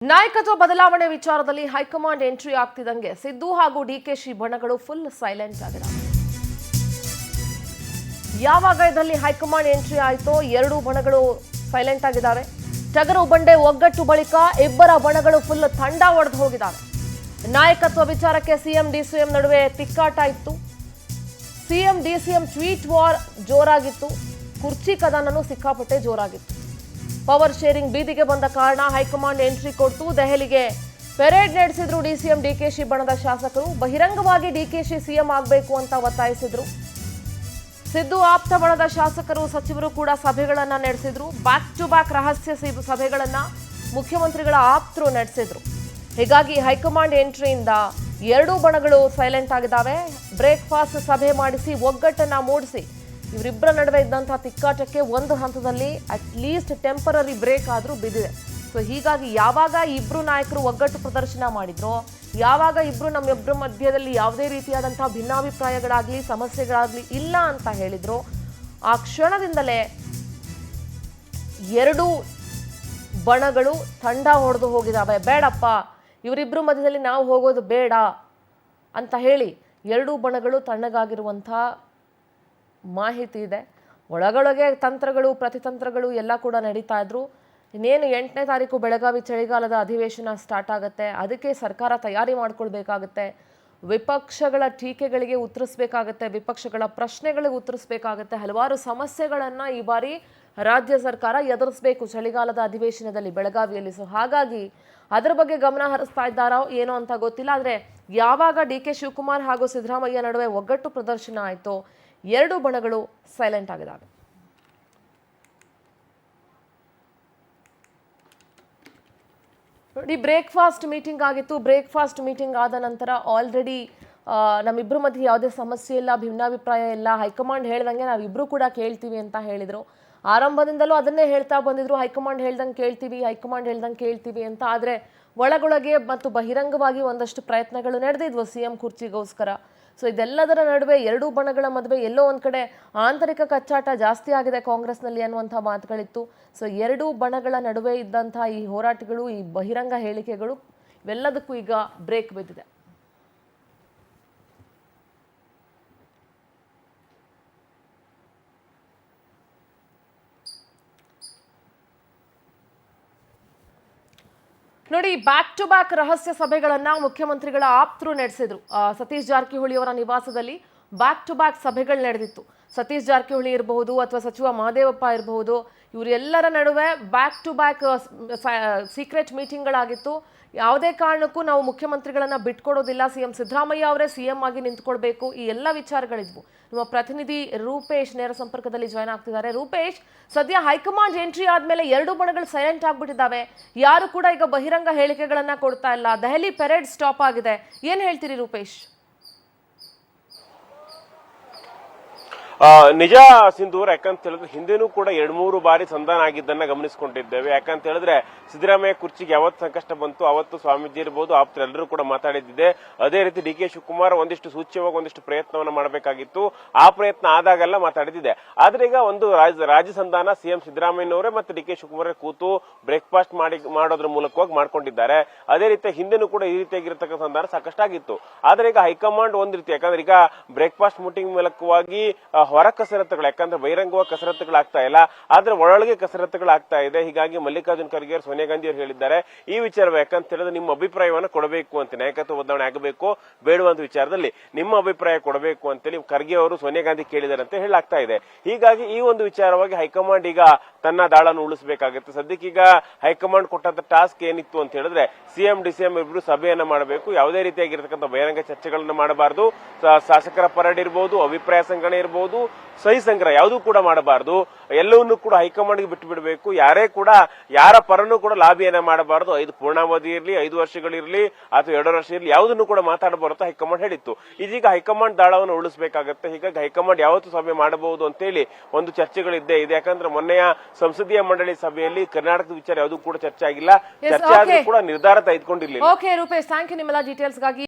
ನಾಯಕತ್ವ ಬದಲಾವಣೆ ವಿಚಾರದಲ್ಲಿ ಹೈಕಮಾಂಡ್ ಎಂಟ್ರಿ ಆಗ್ತಿದ್ದಂಗೆ ಸಿದ್ದು ಹಾಗೂ ಡಿಕೆಶಿ ಬಣಗಳು ಫುಲ್ ಸೈಲೆಂಟ್ ಆಗಿವೆ. ಯಾವಾಗ ಇದರಲ್ಲಿ ಹೈಕಮಾಂಡ್ ಎಂಟ್ರಿ ಆಯಿತೋ ಎರಡೂ ಬಣಗಳು ಸೈಲೆಂಟ್ ಆಗಿದ್ದಾರೆ. ಟಗರು ಬಂಡೆ ಒಗ್ಗಟ್ಟು ಬಳಿಕ ಇಬ್ಬರ ಬಣಗಳು ಫುಲ್ ತಂಡ ಒಡೆದು ಹೋಗಿದ್ದಾರೆ. ನಾಯಕತ್ವ ವಿಚಾರಕ್ಕೆ ಸಿಎಂ ಡಿಸಿಎಂ ನಡುವೆ ತಿಕ್ಕಾಟ ಇತ್ತು. ಸಿಎಂ ಡಿಸಿಎಂ ಟ್ವೀಟ್ ವಾರ್ ಜೋರಾಗಿತ್ತು. ಕುರ್ಚಿ ಕದನನೂ ಸಿಕ್ಕಾಪಟ್ಟೆ ಜೋರಾಗಿತ್ತು. ಪವರ್ ಶೇರಿಂಗ್ ಬೀದಿಗೆ ಬಂದ ಕಾರಣ ಹೈಕಮಾಂಡ್ ಎಂಟ್ರಿ ಕೊಟ್ಟು ದೆಹಲಿಗೆ ಪೆರೇಡ್ ನಡೆಸಿದ್ರು ಡಿಸಿಎಂ ಡಿಕೆಶಿ ಬಣದ ಶಾಸಕರು. ಬಹಿರಂಗವಾಗಿ ಡಿಕೆಶಿ ಸಿಎಂ ಆಗಬೇಕು ಅಂತ ಒತ್ತಾಯಿಸಿದ್ರು. ಸಿದ್ದು ಆಪ್ತ ಬಣದ ಶಾಸಕರು ಸಚಿವರು ಕೂಡ ಸಭೆಗಳನ್ನ ನಡೆಸಿದ್ರು. ಬ್ಯಾಕ್ ಟು ಬ್ಯಾಕ್ ರಹಸ್ಯ ಸಭೆಗಳನ್ನ ಮುಖ್ಯಮಂತ್ರಿಗಳ ಆಪ್ತರು ನಡೆಸಿದ್ರು. ಹೀಗಾಗಿ ಹೈಕಮಾಂಡ್ ಎಂಟ್ರಿಯಿಂದ ಎರಡೂ ಬಣಗಳು ಸೈಲೆಂಟ್ ಆಗಿದ್ದಾವೆ. ಬ್ರೇಕ್ಫಾಸ್ಟ್ ಸಭೆ ಮಾಡಿಸಿ ಒಗ್ಗಟ್ಟನ್ನ ಮೂಡಿಸಿ ಇವರಿಬ್ಬರ ನಡುವೆ ಇದ್ದಂತಹ ತಿಕ್ಕಾಟಕ್ಕೆ ಒಂದು ಹಂತದಲ್ಲಿ ಅಟ್ಲೀಸ್ಟ್ ಟೆಂಪರರಿ ಬ್ರೇಕ್ ಆದರೂ ಬಿದ್ದಿದೆ. ಸೊ ಹೀಗಾಗಿ ಯಾವಾಗ ಇಬ್ರು ನಾಯಕರು ಒಗ್ಗಟ್ಟು ಪ್ರದರ್ಶನ ಮಾಡಿದ್ರೋ, ಯಾವಾಗ ನಮ್ಮಿಬ್ಬರ ಮಧ್ಯದಲ್ಲಿ ಯಾವುದೇ ರೀತಿಯಾದಂತಹ ಭಿನ್ನಾಭಿಪ್ರಾಯಗಳಾಗ್ಲಿ ಸಮಸ್ಯೆಗಳಾಗ್ಲಿ ಇಲ್ಲ ಅಂತ ಹೇಳಿದ್ರು, ಆ ಕ್ಷಣದಿಂದಲೇ ಎರಡೂ ಬಣಗಳು ತಂಡ ಹೊಡೆದು ಹೋಗಿದ್ದಾವೆ. ಬೇಡಪ್ಪ, ಇವರಿಬ್ಬರ ಮಧ್ಯದಲ್ಲಿ ನಾವು ಹೋಗೋದು ಬೇಡ ಅಂತ ಹೇಳಿ ಎರಡೂ ಬಣಗಳು ತಣ್ಣಗಾಗಿರುವಂಥ ಮಾಹಿತಿ ಇದೆ. ಒಳಗೊಳಗೆ ತಂತ್ರಗಳು ಪ್ರತಿತಂತ್ರಗಳು ಎಲ್ಲ ಕೂಡ ನಡೀತಾ ಇದ್ರು. ಇನ್ನೇನು 8ನೇ ತಾರೀಕು ಬೆಳಗಾವಿ ಚಳಿಗಾಲದ ಅಧಿವೇಶನ ಸ್ಟಾರ್ಟ್ ಆಗುತ್ತೆ. ಅದಕ್ಕೆ ಸರ್ಕಾರ ತಯಾರಿ ಮಾಡ್ಕೊಳ್ಬೇಕಾಗತ್ತೆ. ವಿಪಕ್ಷಗಳ ಟೀಕೆಗಳಿಗೆ ಉತ್ತರಿಸಬೇಕಾಗತ್ತೆ, ವಿಪಕ್ಷಗಳ ಪ್ರಶ್ನೆಗಳಿಗೆ ಉತ್ತರಿಸಬೇಕಾಗತ್ತೆ. ಹಲವಾರು ಸಮಸ್ಯೆಗಳನ್ನು ಈ ಬಾರಿ ರಾಜ್ಯ ಸರ್ಕಾರ ಎದುರಿಸಬೇಕು ಚಳಿಗಾಲದ ಅಧಿವೇಶನದಲ್ಲಿ ಬೆಳಗಾವಿಯಲ್ಲಿ. ಸೊ ಹಾಗಾಗಿ ಅದರ ಬಗ್ಗೆ ಗಮನ ಹರಿಸ್ತಾ ಇದ್ದಾರೋ ಏನೋ ಅಂತ ಗೊತ್ತಿಲ್ಲ. ಆದರೆ ಯಾವಾಗ ಡಿ.ಕೆ. ಶಿವಕುಮಾರ್ ಹಾಗೂ ಸಿದ್ದರಾಮಯ್ಯ ನಡುವೆ ಒಗ್ಗಟ್ಟು ಪ್ರದರ್ಶನ ಆಯಿತೋ ಎರಡೂ ಬಣಗಳು ಸೈಲೆಂಟ್ ಆಗಿದ್ದಾವೆ. ನೋಡಿ, ಬ್ರೇಕ್ಫಾಸ್ಟ್ ಮೀಟಿಂಗ್ ಆಗಿತ್ತು. ಬ್ರೇಕ್ಫಾಸ್ಟ್ ಮೀಟಿಂಗ್ ಆದ ನಂತರ ಆಲ್ರೆಡಿ ನಮ್ಮಿಬ್ಬರ ಮಧ್ಯೆ ಯಾವುದೇ ಸಮಸ್ಯೆ ಇಲ್ಲ, ಭಿನ್ನಾಭಿಪ್ರಾಯ ಇಲ್ಲ. ಹೈಕಮಾಂಡ್ ಹೇಳ್ದಂಗೆ ನಾವಿಬ್ಬರು ಕೂಡ ಕೇಳ್ತೀವಿ ಅಂತ ಹೇಳಿದರು. ಆರಂಭದಿಂದಲೂ ಅದನ್ನೇ ಹೇಳ್ತಾ ಬಂದಿದ್ರು, ಹೈಕಮಾಂಡ್ ಹೇಳ್ದಂಗೆ ಕೇಳ್ತೀವಿ ಅಂತ. ಆದರೆ ಒಳಗೊಳಗೆ ಮತ್ತು ಬಹಿರಂಗವಾಗಿ ಒಂದಷ್ಟು ಪ್ರಯತ್ನಗಳು ನಡೆದಿದ್ವು ಸಿಎಂ ಕುರ್ಚಿಗೋಸ್ಕರ. ಸೊ ಇದೆಲ್ಲದರ ನಡುವೆ ಎರಡೂ ಬಣಗಳ ಮದುವೆ ಎಲ್ಲೋ ಒಂದು ಕಡೆ ಆಂತರಿಕ ಕಚ್ಚಾಟ ಜಾಸ್ತಿ ಆಗಿದೆ ಕಾಂಗ್ರೆಸ್ನಲ್ಲಿ ಅನ್ನುವಂಥ ಮಾತುಗಳಿತ್ತು. ಸೊ ಎರಡೂ ಬಣಗಳ ನಡುವೆ ಇದ್ದಂಥ ಈ ಹೋರಾಟಗಳು, ಈ ಬಹಿರಂಗ ಹೇಳಿಕೆಗಳು ಇವೆಲ್ಲದಕ್ಕೂ ಈಗ ಬ್ರೇಕ್ ಬಿದ್ದಿದೆ. ನೋಡಿ, ಬ್ಯಾಕ್ ಟು ಬ್ಯಾಕ್ ರಹಸ್ಯ ಸಭೆಗಳನ್ನ ಮುಖ್ಯಮಂತ್ರಿಗಳ ಆಪ್ತರು ನಡೆಸಿದ್ರು. ಸತೀಶ್ ಜಾರಕಿಹೊಳಿ ಅವರ ನಿವಾಸದಲ್ಲಿ ಬ್ಯಾಕ್ ಟು ಬ್ಯಾಕ್ ಸಭೆಗಳು ನಡೆದಿತ್ತು. ಸತೀಶ್ ಜಾರಕಿಹೊಳಿ ಇರಬಹುದು ಅಥವಾ ಸಚಿವ ಮಹದೇವಪ್ಪ ಇರಬಹುದು, ಇವರೆಲ್ಲರ ನಡುವೆ ಬ್ಯಾಕ್ ಟು ಬ್ಯಾಕ್ ಸೀಕ್ರೆಟ್ ಮೀಟಿಂಗ್ಗಳಾಗಿತ್ತು. ಯಾವುದೇ ಕಾರಣಕ್ಕೂ ನಾವು ಮುಖ್ಯಮಂತ್ರಿಗಳನ್ನ ಬಿಟ್ಕೊಡೋದಿಲ್ಲ, ಸಿಎಂ ಸಿದ್ದರಾಮಯ್ಯ ಅವರೇ ಸಿಎಂ ಆಗಿ ನಿಂತ್ಕೊಳ್ಬೇಕು, ಈ ಎಲ್ಲ ವಿಚಾರಗಳಿದ್ವು. ನಮ್ಮ ಪ್ರತಿನಿಧಿ ರೂಪೇಶ್ ನೇರ ಸಂಪರ್ಕದಲ್ಲಿ ಜಾಯ್ನ್ ಆಗ್ತಿದ್ದಾರೆ. ರೂಪೇಶ್, ಸದ್ಯ ಹೈಕಮಾಂಡ್ ಎಂಟ್ರಿ ಆದ್ಮೇಲೆ ಎರಡೂ ಬಣಗಳು ಸೈಲೆಂಟ್ ಆಗ್ಬಿಟ್ಟಿದ್ದಾವೆ. ಯಾರು ಕೂಡ ಈಗ ಬಹಿರಂಗ ಹೇಳಿಕೆಗಳನ್ನ ಕೊಡ್ತಾ ಇಲ್ಲ. ದೆಹಲಿ ಪೆರೇಡ್ ಸ್ಟಾಪ್ ಆಗಿದೆ. ಏನ್ ಹೇಳ್ತೀರಿ ರೂಪೇಶ್? ನಿಜ ಸಿಂಧೂರ್, ಯಾಕಂತ ಹೇಳಿದ್ರೆ ಹಿಂದೆನೂ ಕೂಡ 2-3 ಬಾರಿ ಸಂಧಾನ ಆಗಿದ್ದನ್ನ ಗಮನಿಸಿಕೊಂಡಿದ್ದೇವೆ. ಯಾಕಂತ ಹೇಳಿದ್ರೆ ಸಿದ್ದರಾಮಯ್ಯ ಕುರ್ಚಿಗೆ ಯಾವತ್ತು ಸಂಕಷ್ಟ ಬಂತು ಅವತ್ತು ಸ್ವಾಮೀಜಿ ಇರಬಹುದು, ಆಪ್ತರೆಲ್ಲರೂ ಕೂಡ ಮಾತಾಡಿದ್ದಿದೆ. ಅದೇ ರೀತಿ ಡಿ.ಕೆ. ಶಿವಕುಮಾರ್ ಒಂದಿಷ್ಟು ಸೂಚ್ಯವಾಗಿ ಒಂದಿಷ್ಟು ಪ್ರಯತ್ನವನ್ನ ಮಾಡಬೇಕಾಗಿತ್ತು. ಆ ಪ್ರಯತ್ನ ಆದಾಗೆಲ್ಲ ಮಾತಾಡಿದ್ದಿದೆ. ಆದ್ರೆ ಈಗ ಒಂದು ರಾಜ್ಯ ಸಂಧಾನ ಸಿಎಂ ಸಿದ್ದರಾಮಯ್ಯನವರೇ ಮತ್ತೆ ಡಿ.ಕೆ. ಶಿವಕುಮಾರ್ ಕೂತು ಬ್ರೇಕ್ಫಾಸ್ಟ್ ಮಾಡೋದ್ರ ಮೂಲಕವಾಗಿ ಮಾಡ್ಕೊಂಡಿದ್ದಾರೆ. ಅದೇ ರೀತಿ ಹಿಂದೆನೂ ಕೂಡ ಈ ರೀತಿಯಾಗಿರ್ತಕ್ಕಂಥ ಸಂಧಾನ ಸಾಕಷ್ಟಾಗಿತ್ತು. ಆದ್ರೆ ಈಗ ಹೈಕಮಾಂಡ್ ಒಂದ್ ರೀತಿ, ಯಾಕಂದ್ರೆ ಈಗ ಬ್ರೇಕ್ಫಾಸ್ಟ್ ಮೀಟಿಂಗ್ ಮೂಲಕವಾಗಿ ಹೊರ ಕಸರತ್ತುಗಳು, ಯಾಕಂದ್ರೆ ಬಹಿರಂಗವಾಗಿ ಕಸರತ್ತುಗಳಾಗ್ತಾ ಇಲ್ಲ, ಆದ್ರೆ ಒಳಗೆ ಕಸರತ್ತುಗಳಾಗ್ತಾ ಇದೆ. ಹೀಗಾಗಿ ಮಲ್ಲಿಕಾರ್ಜುನ್ ಖರ್ಗೆ ಅವರು, ಸೋನಿಯಾ ಗಾಂಧಿ ಅವರು ಹೇಳಿದ್ದಾರೆ ಈ ವಿಚಾರ, ಯಾಕಂತ ಹೇಳಿದ್ರೆ ನಿಮ್ಮ ಅಭಿಪ್ರಾಯವನ್ನು ಕೊಡಬೇಕು ಅಂತ, ನಾಯಕತ್ವ ಬದಲಾವಣೆ ಆಗಬೇಕು ಬೇಡುವಂತ ವಿಚಾರದಲ್ಲಿ ನಿಮ್ಮ ಅಭಿಪ್ರಾಯ ಕೊಡಬೇಕು ಅಂತೇಳಿ ಖರ್ಗೆ ಅವರು ಸೋನಿಯಾ ಗಾಂಧಿ ಕೇಳಿದ್ದಾರೆ ಅಂತ ಹೇಳಲಾಗ್ತಾ ಇದೆ. ಹೀಗಾಗಿ ಈ ಒಂದು ವಿಚಾರವಾಗಿ ಹೈಕಮಾಂಡ್ ಈಗ ತನ್ನ ದಾಳನ್ನು ಉಳಿಸಬೇಕಾಗುತ್ತೆ. ಸದ್ಯಕ್ಕೀಗ ಹೈಕಮಾಂಡ್ ಕೊಟ್ಟಂತ ಟಾಸ್ಕ್ ಏನಿತ್ತು ಅಂತ ಹೇಳಿದ್ರೆ ಸಿಎಂ ಡಿಸಿಎಂ ಇಬ್ರು ಸಭೆಯನ್ನ ಮಾಡಬೇಕು. ಯಾವುದೇ ರೀತಿಯಾಗಿರ್ತಕ್ಕಂಥ ಬಹಿರಂಗ ಚರ್ಚೆಗಳನ್ನ ಮಾಡಬಾರದು. ಶಾಸಕರ ಪರೇಡ್ ಇರಬಹುದು, ಅಭಿಪ್ರಾಯ ಸಂಗ್ರಹಣೆ ಇರಬಹುದು, ಸಹಿ ಸಂಗ್ರಹ ಯಾವುದೂ ಕೂಡ ಮಾಡಬಾರದು. ಎಲ್ಲವನ್ನೂ ಕೂಡ ಹೈಕಮಾಂಡ್ಗೆ ಬಿಟ್ಟು ಬಿಡಬೇಕು. ಯಾರೇ ಕೂಡ ಯಾರ ಪರನೂ ಕೂಡ ಲಾಬಿಯನ್ನ ಮಾಡಬಾರದು. 5 ಪೂರ್ಣಾವಧಿ ಇರಲಿ, 5 ವರ್ಷಗಳಿರಲಿ ಅಥವಾ 2 ವರ್ಷ ಇರಲಿ, ಯಾವುದನ್ನು ಕೂಡ ಮಾತಾಡಬಾರದು ಹೈಕಮಾಂಡ್ ಹೇಳಿತ್ತು. ಇದೀಗ ಹೈಕಮಾಂಡ್ ದಾಳವನ್ನು ಉಳಿಸಬೇಕಾಗುತ್ತೆ. ಹೀಗಾಗಿ ಹೈಕಮಾಂಡ್ ಯಾವತ್ತು ಸಭೆ ಮಾಡಬಹುದು ಅಂತೇಳಿ ಒಂದು ಚರ್ಚೆಗಳಿದ್ದೇ ಇದೆ. ಯಾಕಂದ್ರೆ ಮೊನ್ನೆಯ ಸಂಸದೀಯ ಮಂಡಳಿ ಸಭೆಯಲ್ಲಿ ಕರ್ನಾಟಕದ ವಿಚಾರ ಯಾವುದೂ ಕೂಡ ಚರ್ಚೆ ಆಗಿಲ್ಲ. ಚರ್ಚೆ ಆದ್ರೂ ಕೂಡ ನಿರ್ಧಾರ ತೆಗೆದುಕೊಂಡಿರಲಿಲ್ಲ. ಓಕೆ ರೂಪೇಶ್, ಥ್ಯಾಂಕ್ ಯು ನಿಮ್ಮೆಲ್ಲ ಡೀಟೇಲ್ಸ್ಗಾಗಿ.